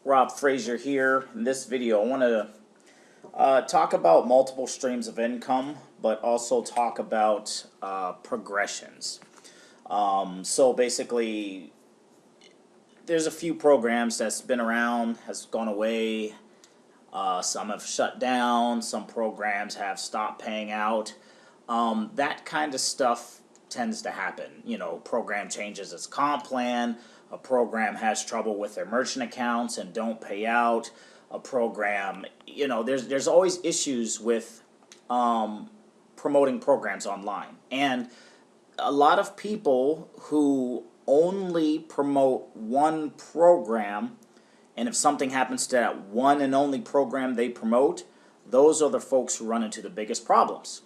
Rob Frazier here. In this video, I want to talk about multiple streams of income, but also talk about progressions. So basically, there's a few programs that's been around, has gone away. Some have shut down. Some programs have stopped paying out. That kind of stuff tends to happen. You know, program changes its comp plan. A program has trouble with their merchant accounts and don't pay out. A program, you know, there's always issues with promoting programs online. And a lot of people who only promote one program, and if something happens to that one and only program they promote, those are the folks who run into the biggest problems.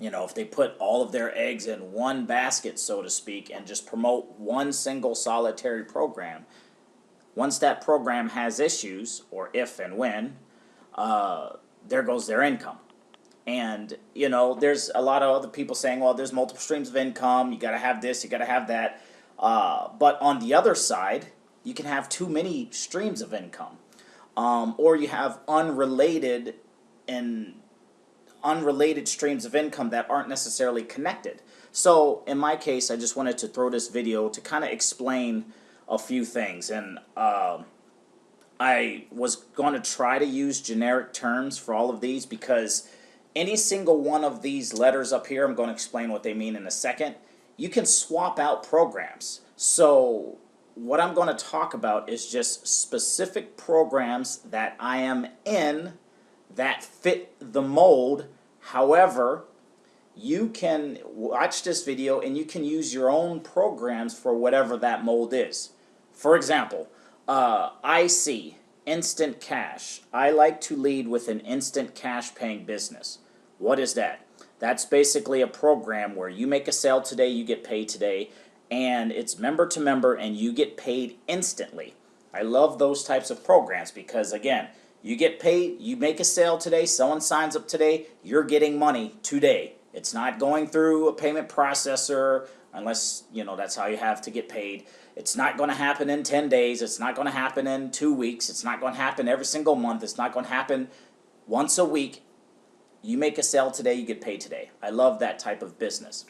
You know, if they put all of their eggs in one basket, so to speak, and just promote one single solitary program, once that program has issues, or if and when, there goes their income. And, you know, there's a lot of other people saying, well, there's multiple streams of income, you got to have this, you got to have that. But on the other side, you can have too many streams of income. Or you have unrelated streams of income that aren't necessarily connected. So in my case, I just wanted to throw this video to kind of explain a few things. And I was going to try to use generic terms for all of these, because any single one of these letters up here, I'm going to explain what they mean in a second, you can swap out programs. So what I'm going to talk about is just specific programs that I am in that fit the mold. However, you can watch this video and you can use your own programs for whatever that mold is. For example, IC, instant cash. I like to lead with an instant cash paying business. What is that? That's basically a program where you make a sale today, you get paid today, and it's member to member and you get paid instantly. I love those types of programs because, again, you get paid, you make a sale today, someone signs up today, you're getting money today. It's not going through a payment processor unless, you know, that's how you have to get paid. It's not going to happen in 10 days. It's not going to happen in 2 weeks. It's not going to happen every single month. It's not going to happen once a week. You make a sale today, you get paid today. I love that type of business.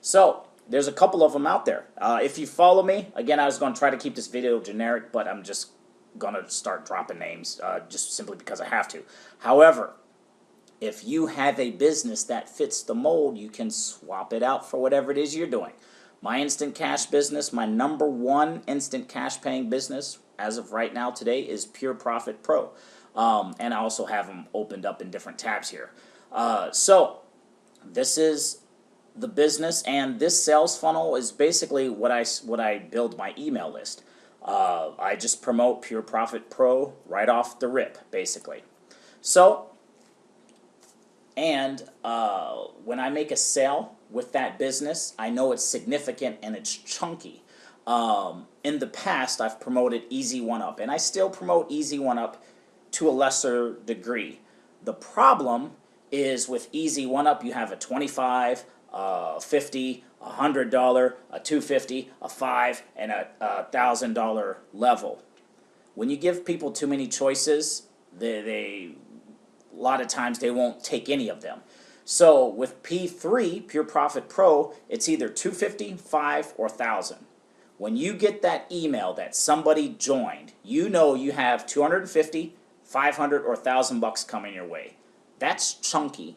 So there's a couple of them out there. If you follow me, again, I was going to try to keep this video generic, but I'm just going to start dropping names just simply because I have to. However, if you have a business that fits the mold, you can swap it out for whatever it is you're doing. My instant cash business, my #1 instant cash paying business as of right now today is Pure Profit Pro. And I also have them opened up in different tabs here. So this is the business, and this sales funnel is basically what I build my email list. I just promote Pure Profit Pro right off the rip, basically. So, and when I make a sale with that business, I know it's significant and it's chunky. In the past, I've promoted Easy 1-Up, and I still promote Easy 1-Up to a lesser degree. The problem is with Easy 1-Up, you have a $25, $50, $100, a $250, a $5, and a $1,000 level. When you give people too many choices, a lot of times they won't take any of them. So with P3, Pure Profit Pro, it's either $250, $5, or $1,000. When you get that email that somebody joined, you know you have $250, $500, or $1,000 coming your way. That's chunky.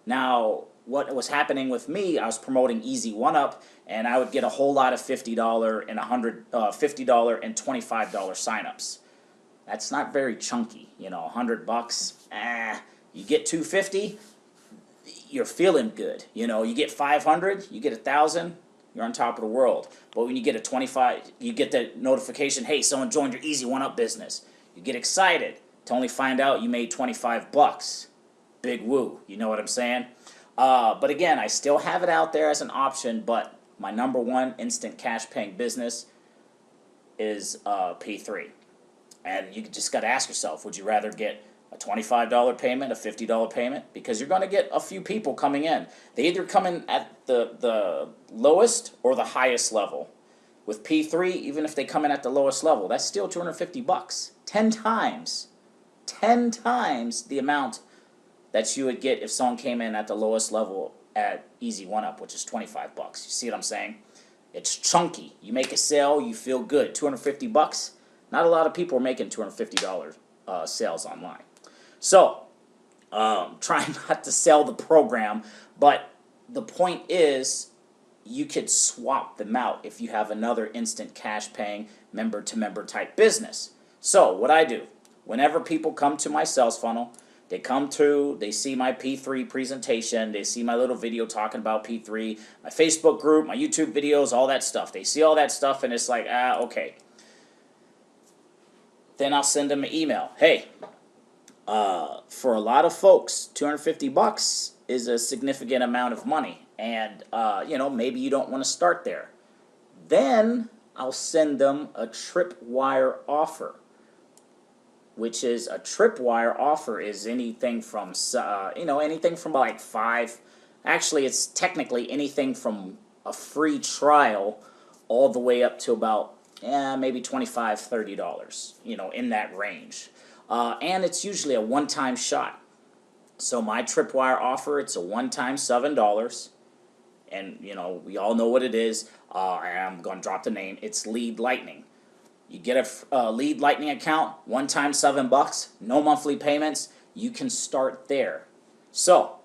Now, what was happening with me, I was promoting Easy 1-Up, and I would get a whole lot of $50 and $50 and $25 signups. That's not very chunky, you know. $100, you get $250, you're feeling good. You know, you get $500, you get $1,000, you're on top of the world. But when you get a $25, you get the notification, hey, someone joined your Easy 1-Up business. You get excited to only find out you made $25. Big woo, you know what I'm saying? But again, I still have it out there as an option, but my #1 instant cash paying business is P3. And you just got to ask yourself, would you rather get a $25 payment, a $50 payment? Because you're going to get a few people coming in. They either come in at the lowest or the highest level. With P3, even if they come in at the lowest level, that's still $250. 10 times. 10 times the amount that you would get if someone came in at the lowest level at Easy 1-Up, which is $25. You see what I'm saying? It's chunky. You make a sale, you feel good. $250. Not a lot of people are making $250 sales online. So, try not to sell the program, but the point is you could swap them out if you have another instant cash paying member-to-member type business. So, what I do, whenever people come to my sales funnel, they come through, they see my P3 presentation, they see my little video talking about P3, my Facebook group, my YouTube videos, all that stuff. They see all that stuff and it's like, okay. Then I'll send them an email. Hey, for a lot of folks, $250 is a significant amount of money. And, maybe you don't want to start there. Then I'll send them a tripwire offer, which is a tripwire offer is anything from, anything from like actually it's technically anything from a free trial all the way up to about, maybe $25, $30, in that range. And it's usually a one-time shot. So my tripwire offer, it's a one-time $7. And, we all know what it is. I'm going to drop the name. It's Lead Lightning. You get a Lead Lightning account, one-time $7, no monthly payments. You can start there. So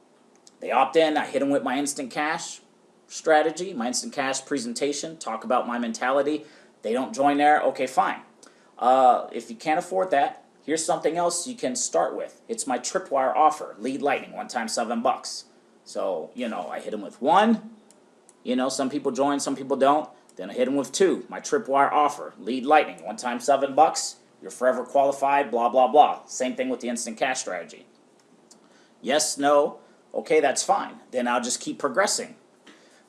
they opt in. I hit them with my instant cash strategy, my instant cash presentation, talk about my mentality. They don't join there. Okay, fine. If you can't afford that, here's something else you can start with. It's my tripwire offer, Lead Lightning, one-time $7. So, I hit them with one. Some people join, some people don't. Then I hit them with two, my tripwire offer, Lead Lightning, one-time $7. You're forever qualified, blah, blah, blah. Same thing with the instant cash strategy. Yes, no, okay, that's fine. Then I'll just keep progressing.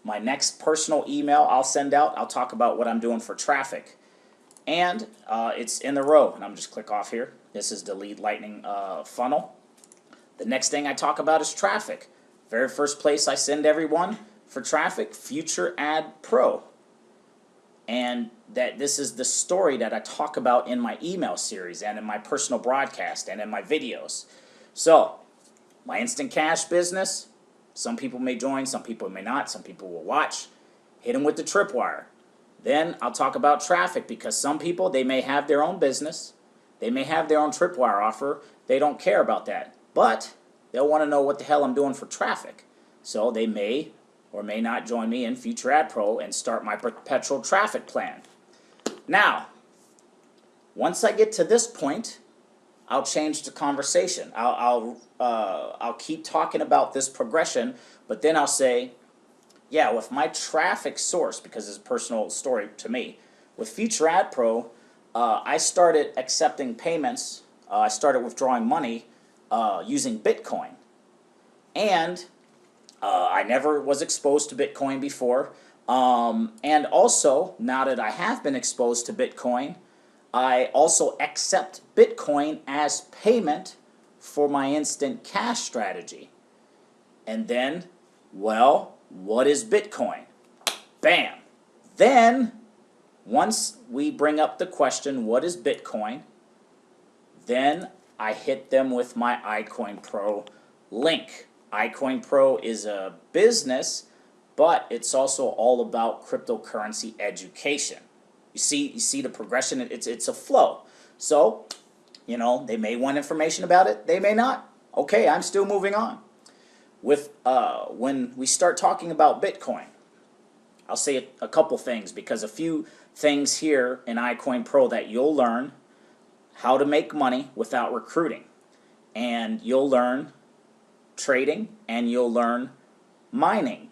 My next personal email I'll send out, I'll talk about what I'm doing for traffic. And it's in the row, and I'm just click off here. This is the Lead Lightning funnel. The next thing I talk about is traffic. Very first place I send everyone for traffic, Future Ad Pro. And that this is the story that I talk about in my email series and in my personal broadcast and in my videos. So, my instant cash business, some people may join, some people may not, some people will watch. Hit them with the tripwire. Then I'll talk about traffic because some people, they may have their own business. They may have their own tripwire offer. They don't care about that. But they'll want to know what the hell I'm doing for traffic. So they may or may not join me in Future Ad Pro and start my perpetual traffic plan. Now, once I get to this point, I'll change the conversation. I'll keep talking about this progression, but then I'll say, yeah, with my traffic source, because it's a personal story to me, with Future Ad Pro, I started accepting payments. I started withdrawing money using Bitcoin. And I never was exposed to Bitcoin before. And also, now that I have been exposed to Bitcoin, I also accept Bitcoin as payment for my instant cash strategy. And then, well, what is Bitcoin? Bam! Then, once we bring up the question, what is Bitcoin? Then I hit them with my iCoin Pro link. iCoin Pro is a business, but it's also all about cryptocurrency education. You see the progression. It's a flow. So, they may want information about it. They may not. Okay, I'm still moving on. With when we start talking about Bitcoin, I'll say a couple things because a few things here in iCoin Pro that you'll learn how to make money without recruiting, and you'll learn trading, and you'll learn mining.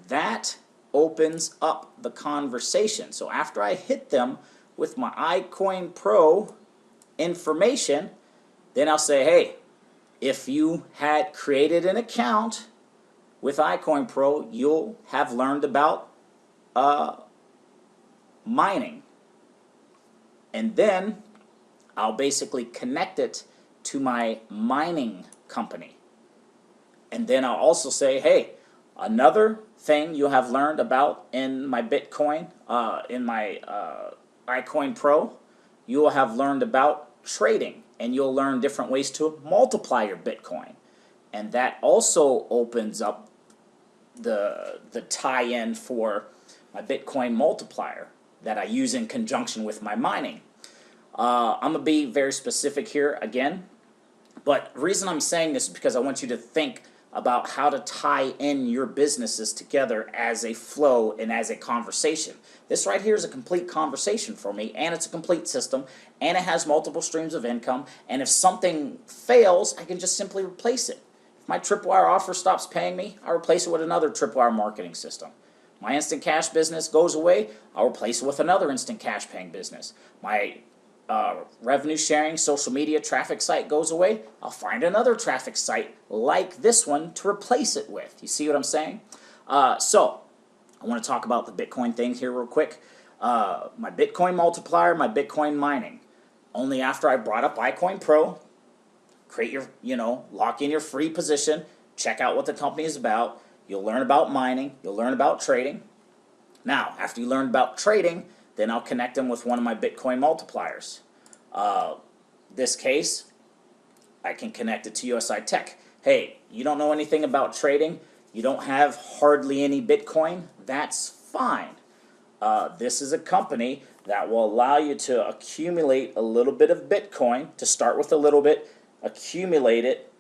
That opens up the conversation. So after I hit them with my iCoin Pro information, then I'll say, hey, if you had created an account with iCoin Pro, you'll have learned about mining. And then I'll basically connect it to my mining company. And then I'll also say, hey, Another thing you'll have learned about in my Bitcoin, in my iCoin Pro, you will have learned about trading, and you'll learn different ways to multiply your Bitcoin. And that also opens up the tie-in for my Bitcoin multiplier that I use in conjunction with my mining. I'm going to be very specific here again, but the reason I'm saying this is because I want you to think about how to tie in your businesses together as a flow and as a conversation. This right here is a complete conversation for me, and it's a complete system, and it has multiple streams of income, and if something fails, I can just simply replace it. If my Tripwire offer stops paying me, I replace it with another Tripwire marketing system. My instant cash business goes away, I'll replace it with another instant cash paying business. My revenue sharing social media traffic site goes away, I'll find another traffic site like this one to replace it with. You see what I'm saying? So I want to talk about the Bitcoin thing here real quick. My Bitcoin multiplier, my Bitcoin mining. Only after I brought up iCoin Pro, create your, lock in your free position, check out what the company is about. You'll learn about mining, you'll learn about trading. Now, after you learn about trading, then I'll connect them with one of my Bitcoin multipliers. This case, I can connect it to USI Tech. Hey, you don't know anything about trading, you don't have hardly any Bitcoin, that's fine. This is a company that will allow you to accumulate a little bit of Bitcoin, to start with a little bit, accumulate it,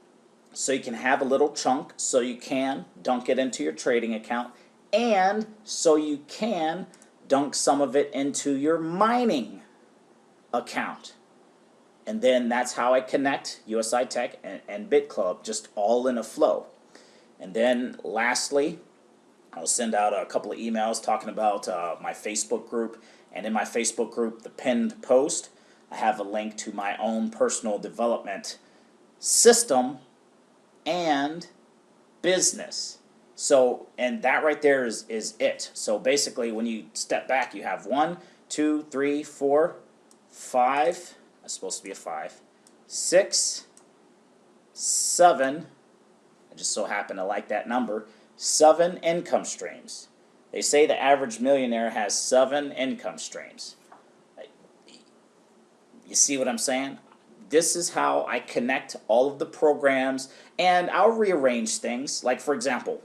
so you can have a little chunk, so you can dunk it into your trading account, and so you can dunk some of it into your mining account. And then that's how I connect USI Tech and BitClub, just all in a flow. And then lastly, I'll send out a couple of emails talking about my Facebook group. And in my Facebook group, the pinned post, I have a link to my own personal development system and business. So, and that right there is it. So basically, when you step back, you have 1, 2, 3, 4, 5. That's supposed to be a 5. 6, 7. I just so happen to like that number. 7 income streams. They say the average millionaire has 7 income streams. You see what I'm saying? This is how I connect all of the programs, and I'll rearrange things. Like, for example,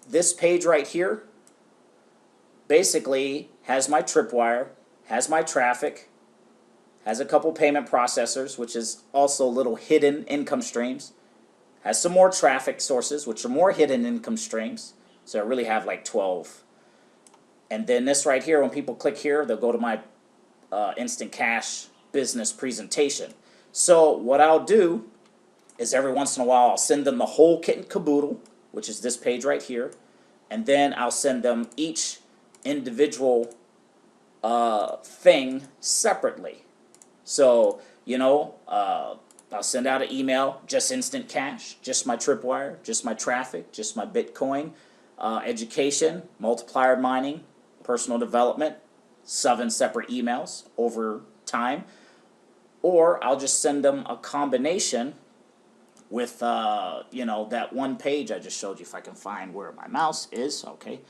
this page right here basically has my Tripwire, has my traffic, has a couple payment processors, which is also little hidden income streams, has some more traffic sources, which are more hidden income streams. So I really have like 12. And then this right here, when people click here, they'll go to my instant cash business presentation. So what I'll do is every once in a while I'll send them the whole kit and caboodle, which is this page right here, and then I'll send them each individual thing separately. So, I'll send out an email, just instant cash, just my Tripwire, just my traffic, just my Bitcoin, education, multiplier mining, personal development, 7 separate emails over time. Or I'll just send them a combination with, that one page I just showed you, if I can find where my mouse is, okay.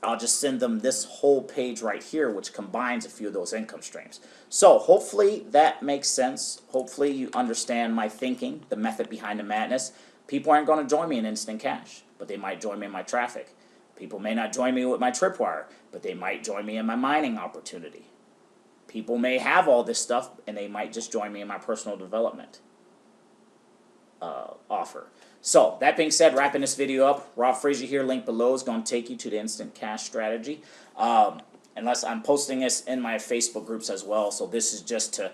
I'll just send them this whole page right here, which combines a few of those income streams. So hopefully that makes sense. Hopefully you understand my thinking, the method behind the madness. People aren't going to join me in instant cash, but they might join me in my traffic. People may not join me with my Tripwire, but they might join me in my mining opportunity. People may have all this stuff, and they might just join me in my personal development offer. So, that being said, wrapping this video up, Rob Frazier here, link below is going to take you to the instant cash strategy. Unless I'm posting this in my Facebook groups as well, so this is just to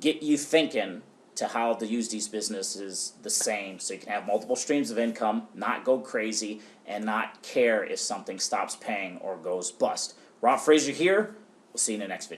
get you thinking to how to use these businesses the same, so you can have multiple streams of income, not go crazy, and not care if something stops paying or goes bust. Rob Frazier here. We'll see you in the next video.